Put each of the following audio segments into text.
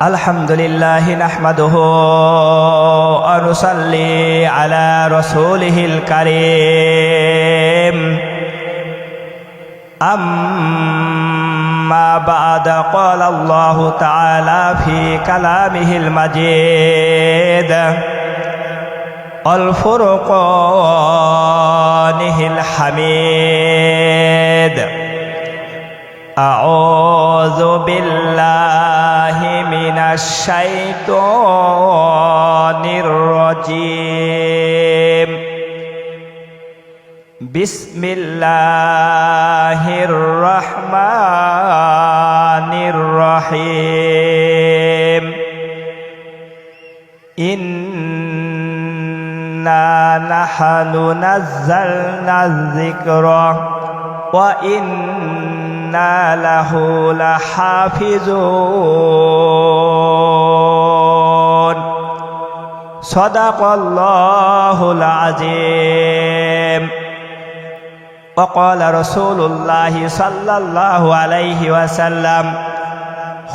আলহামদুলিল্লাহ নাহমাদুহু ওয়া নুসাল্লি আলা রাসূলিহিল কারীম আম্মা বা'দ ক্বালা আল্লাহু তাআলা ফি কালামিহিল মাজিদ আল ফুরকানিহিল হামিদ আউযু বিল্লাহি মিনাশ শাইতানির রাজীম বিসমিল্লাহির রহমানির রহিম ইন্না নাহনু নাযালনায যিকরা ওয়া ইন্না লাহু লাহাফিজুন সাদাকাল্লাহুল আযীম ওয়া ক্বালা রাসূলুল্লাহি সাল্লাল্লাহু আলাইহি ওয়াসাল্লাম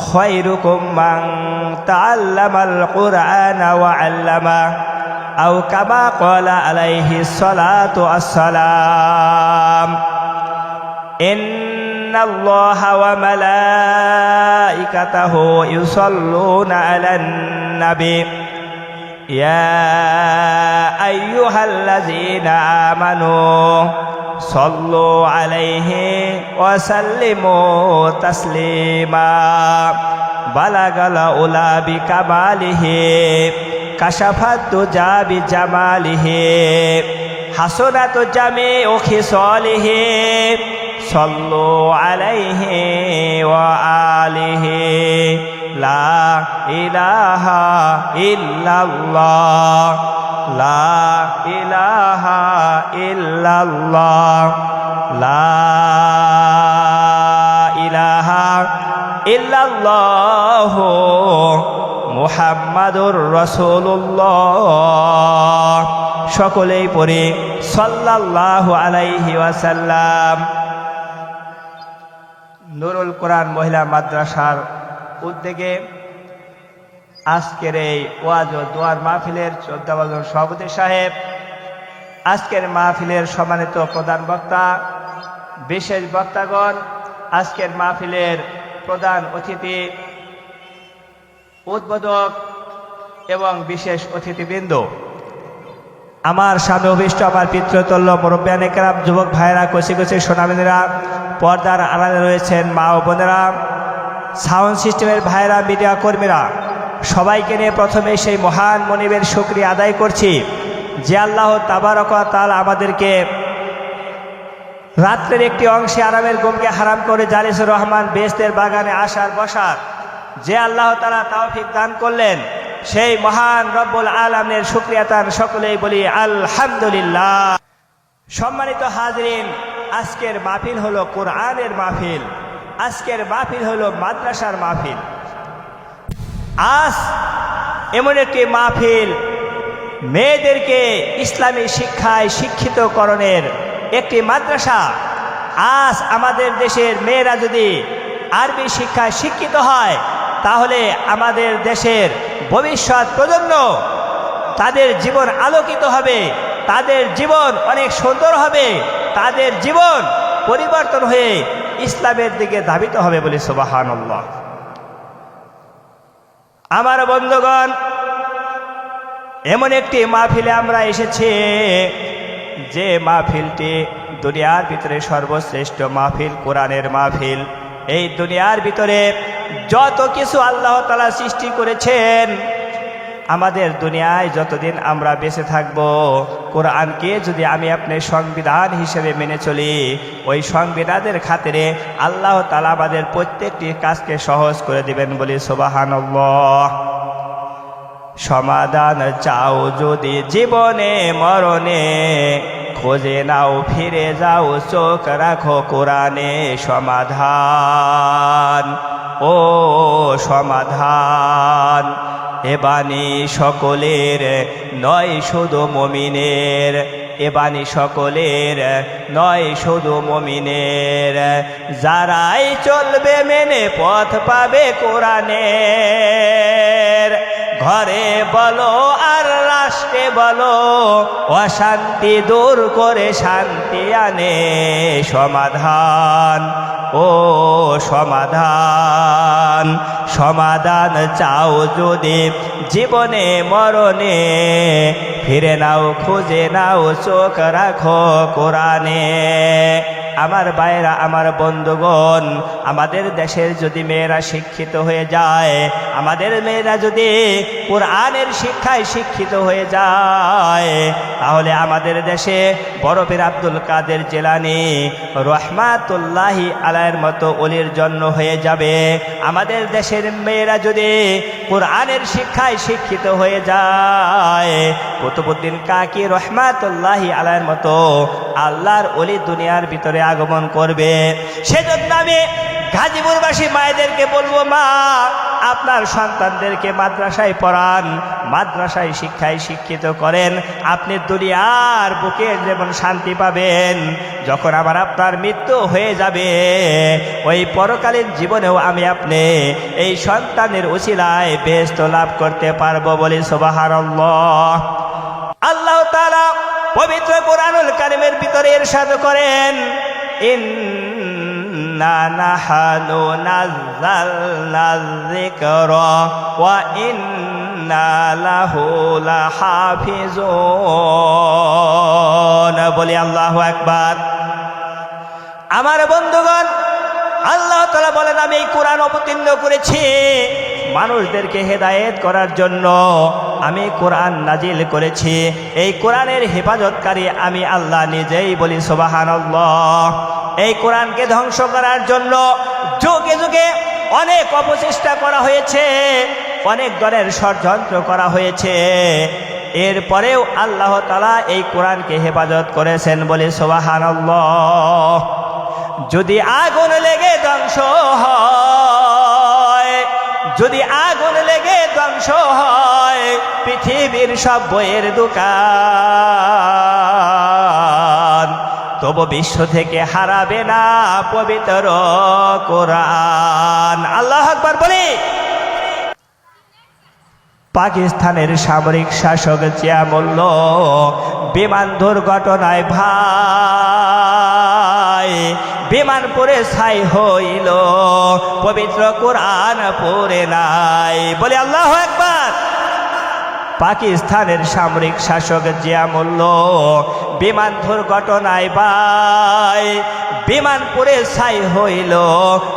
খায়রুকুম মান তাআল্লামাল কুরআনা ওয়া আল্লামা আও কামা ক্বালা আলাইহিস সালাতু ওয়াসসালাম ইন্নাল্লাহা ওয়া মালাইকাতাহু ইউসাল্লুনা আলান নাবী ইয়া আইয়ুহাল্লাযীনা আমানু সাল্লু আলাইহি ওয়া সাল্লিমু তাসলিমা বালাগাল উলা বিকামালিহি কাশাফাত দুজা বিজামালিহি হাসনাত জামিউ খিসালিহি সাল্লু আলাইহি ওয়া আলিহি লা ইলাহা ইল্লাল্লাহ লা ইলাহা ইল্লাল্লাহ লা ইলাহা ইল্লাল্লাহ মুহাম্মাদুর রাসূলুল্লাহ। সকলেই পড়ে সাল্লাল্লাহু আলাইহি ওয়াসাল্লাম। নুরুল কোরআন মহিলা মাদ্রাসার উদ্যোগে আজকের এই ওয়াজ ও দোয়ার মাহফিলের 14 জন সভাপতি সাহেব, আজকের মাহফিলের সম্মানিত প্রধান বক্তা, বিশেষ বক্তাগণ, আজকের মাহফিলের প্রধান অতিথি, উদ্বোধক এবং বিশেষ অতিথিবৃন্দ, আমার সামনে অভিষ্ট আমার পিতৃতুল্য মুরব্বিয়ানে কেরাম, যুবক ভাইয়েরা, কচি কচি সোনামণিরা, পর্দার আড়ালে রয়েছেন মা ও বোনেরা, সাউন্ড সিস্টেমের ভাইয়েরা, মিডিয়া কর্মীরা, সবাইকে নিয়ে প্রথমে সেই মহান মনিবের শুকরিয়া আদায় করছি যে আল্লাহ তাবারক ওয়া তাআলা আমাদেরকে রাত্রের একটি অংশে আরামের ঘুমকে হারাম করে জালিসুর রহমান বেহেশতের বাগানে আসার বসার যে আল্লাহ তাআলা তৌফিক দান করলেন, সেই মহান রব্বুল আলামিনের শুকরিয়া তার সকলেই বলি আলহামদুলিল্লাহ। সম্মানিত হাজরিন, আজকের মাহফিল হলো কোরআনের মাহফিল, আজকের মাহফিল হলো মাদ্রাসার মাহফিল। আজ এমন একটি মাহফিল মেয়েদেরকে ইসলামী শিক্ষায় শিক্ষিতকরণের একটি মাদ্রাসা। আজ আমাদের দেশের মেয়েরা যদি আরবি শিক্ষায় শিক্ষিত হয় তাহলে আমাদের দেশের ভবিষ্যৎ প্রজন্ম, তাদের জীবন আলোকিত হবে, তাদের জীবন অনেক সুন্দর হবে, তাদের জীবন পরিবর্তন হয়ে ইসলামের দিকে ধাবিত হবে বলে সুবহানাল্লাহ। আমার বন্ধুগণ, এমন একটি মাহফিলে আমরা এসেছি যে মাহফিলটি দুনিয়ার ভিতরে সর্বশ্রেষ্ঠ মাহফিল, কোরআনের মাহফিল। এই দুনিয়ার ভিতরে যত কিছু আল্লাহ তাআলা সৃষ্টি করেছেন, আমাদের দুনিয়ায় যতদিন আমরা বেঁচে থাকব, কোরআনকে যদি আমি আপনি সংবিধান হিসেবে মেনে চলি, ওই সংবিধানের খাতিরে আল্লাহ তাআলা আমাদের প্রত্যেকটি কাজকে সহজ করে দিবেন বলি সুবহানাল্লাহ। সমাধান চাও যদি জীবনে মরণে, খোঁজে নাও ফিরে যাও চোখ রাখো কোরআনে সমাধান, ও সমাধান। এ বাণী সকলের নয় শুধু মুমিনের, এ বাণী সকলের নয় শুধু মুমিনের। যারাই চলবে মেনে পথ পাবে কোরআনের। ঘরে বলো আর রাষ্ট্রে বলো অশান্তি দূর করে শান্তি আনে সমাধান। ও সমাধান, সমাধান চাও যদি জীবনে মরণে, ফিরে নাও খুঁজে নাও চোখ রাখো কোরআনে। আমার ভাইরা, আমার বন্ধুগণ, আমাদের দেশের যদি মেয়েরা শিক্ষিত হয়ে যায়, আমাদের মেয়েরা যদি কোরআনের শিক্ষায় শিক্ষিত হয়ে যায়, তাহলে আমাদের দেশে বড় পীর আব্দুল কাদের জিলানী রহমাতুল্লাহি আলাইহির মতো ওলির জন্ম হয়ে যাবে। আমাদের দেশের মেয়েরা যদি কোরআনের শিক্ষায় শিক্ষিত হয়ে যায়, কুতুবউদ্দিন কাকি রহমাতুল্লাহি আলাইহির মতো আল্লাহর ওলি দুনিয়ার ভিতরে আগমন করবে। সেজন্য আমি গাজীপুরবাসী মায়েদেরকে বলবো, মা আপনার সন্তানদেরকে মাদ্রাসায় পড়ান, মাদ্রাসায় শিক্ষায় শিক্ষিত করেন। আপনি দুনিয়ার বুকে যেমন শান্তি পাবেন, যখন আবার আপনার মৃত্যু হয়ে যাবে, ওই পরকালীন জীবনেও আমি আপনি এই সন্তানের উসিলায় বেহেশত লাভ করতে পারবো বলি সুবহানাল্লাহ। আল্লাহ তাআলা পবিত্র কোরআনুল কারীমের ভিতরে ইরশাদ করেন, ইন্না নাহনু নাযালনা যিকরা ওয়া ইন্না লাহু লাহাফিজুন। বলি আল্লাহু আকবার। আমার বন্ধুগণ, আল্লাহ তাআলা বলেন, আমি এই কোরআন অবতীর্ণ করেছি মানুষদেরকে হেদায়েত করার জন্য। আমি কোরআন নাজিল করেছি, এই কোরআনের হেফাজতকারী আমি আল্লাহ নিজেই বলি সুবহানাল্লাহ। এই কোরআনকে ধ্বংস করার জন্য যুগে যুগে অনেক অপচেষ্টা করা হয়েছে, অনেক ধরনের ষড়যন্ত্র করা হয়েছে, এরপরেও আল্লাহ তাআলা এই কোরআনকে হেফাজত করেছেন বলে সুবহানাল্লাহ। যদি আগুন লেগে ধ্বংস হয়, যদি আগুন লেগে ধ্বংস হয় পৃথিবীর সব বইয়ের দোকান, তবু বিশ্ব থেকে হারাবে না পবিত্র কোরআন। আল্লাহু আকবার বলি। পাকিস্তানের সামরিক শাসক জিয়া মোল্ল বিমান দুর্ঘটনায় ভাই বিমান পড়ে ছাই হইল, পবিত্র কোরআন পড়ে নাই। বলে আল্লাহু আকবার। পাকিস্তানের সামরিক শাসক জিয়া মোল্ল বিমান দুর্ঘটনায় ভাই বিমান পড়ে ছাই হইল,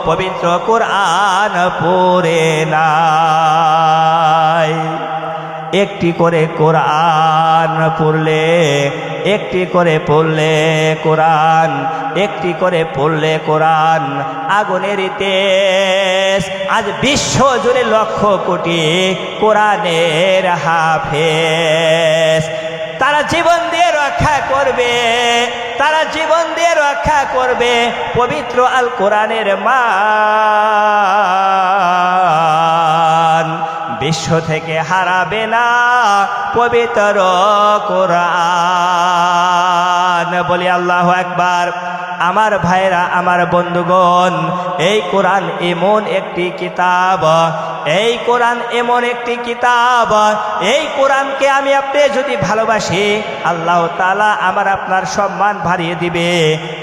পবিত্র কোরআন পড়ে নাই। একটি করে কোরআন পড়লে, একটি করে পড়লে কোরআন, একটি করে পড়লে কোরআন আগুনের তেজ। আজ বিশ্ব জুড়ে লক্ষ কোটি কোরআনের হাফেজ। তারা জীবন দিয়ে রক্ষা করবে, তারা জীবন দিয়ে রক্ষা করবে পবিত্র আল কোরআনের মান। বিশ্ব থেকে হারাবে না পবিত্র কোরআন। বলি আল্লাহু আকবার। আমার ভাইরা, আমার বন্ধুগণ, এই কোরআন এমন একটি কিতাব, এই কোরআন এমন একটি কিতাব, এই কোরআনকে আমি আপনি যদি ভালোবাসি, আল্লাহ তাআলা আমার আপনার সম্মান বাড়িয়ে দিবে।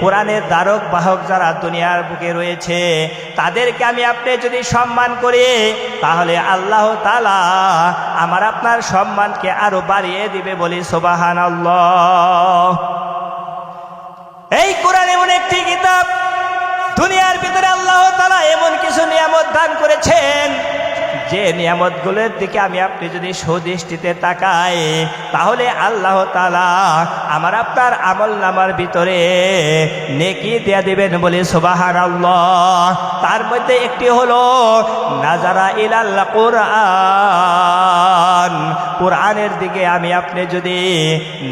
কোরআনের ধারক বাহক যারা দুনিয়ার বুকে রয়েছে, তাদেরকে আমি আপনি যদি সম্মান করি, তাহলে আল্লাহ তাআলা আমার আপনার সম্মানকে আরো বাড়িয়ে দিবে বলি সুবহানাল্লাহ। এই কোরআন এমন একটি কিতাব, দুনিয়ার ভিতরে আল্লাহ তাআলা এমন কিছু নিয়ামত দান করেছেন, যে নিয়ামতগুলোর দিকে আমি আপনি যদি সুদৃষ্টিতে তাকাই, তাহলে আল্লাহ তাআলা আমার আপনার আমলনামার ভিতরে নেকি দিয়ে দিবেন বলে সুবহানাল্লাহ। তার মধ্যে একটি হলো নাজারা ইলাল কোরআন। কোরআনের দিকে আমি আপনি যদি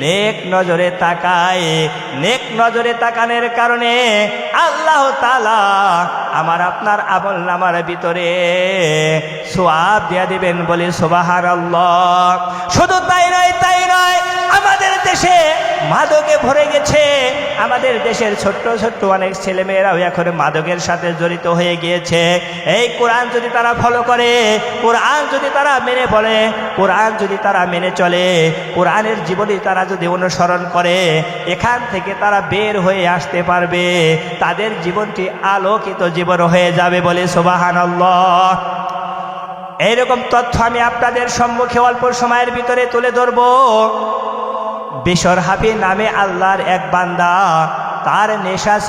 নেক নজরে তাকাই, নেক নজরে তাকানোর কারণে আল্লাহ তাআলা আমার আপনার আমলনামার ভিতরে সওয়াব দিয়া দিবেন বলে সুবহানাল্লাহ। শুধু তাই নয়, তাই নয়, আমাদের দেশে মাদকে ভরে গেছে। আমাদের দেশের ছোট্ট ছোট্ট অনেক ছেলেমেয়েরাও এখন মাদকের সাথে জড়িত হয়ে গিয়েছে। এই কোরআন যদি তারা ফলো করে, কোরআন যদি তারা মেনে বলে, কোরআন যদি তারা মেনে চলে, কোরআনের জীবনী তারা যদি অনুসরণ করে, এখান থেকে তারা বের হয়ে আসতে পারবে। তাদের জীবনটি আলোকিত জীবন হয়ে যাবে বলে সুবহানাল্লাহ। এইরকম তথ্য আমি আপনাদের সম্মুখে অল্প সময়ের ভিতরে তুলে ধরব। বিশর হাফি নামে আল্লাহর এক বান্দা, তার নেশা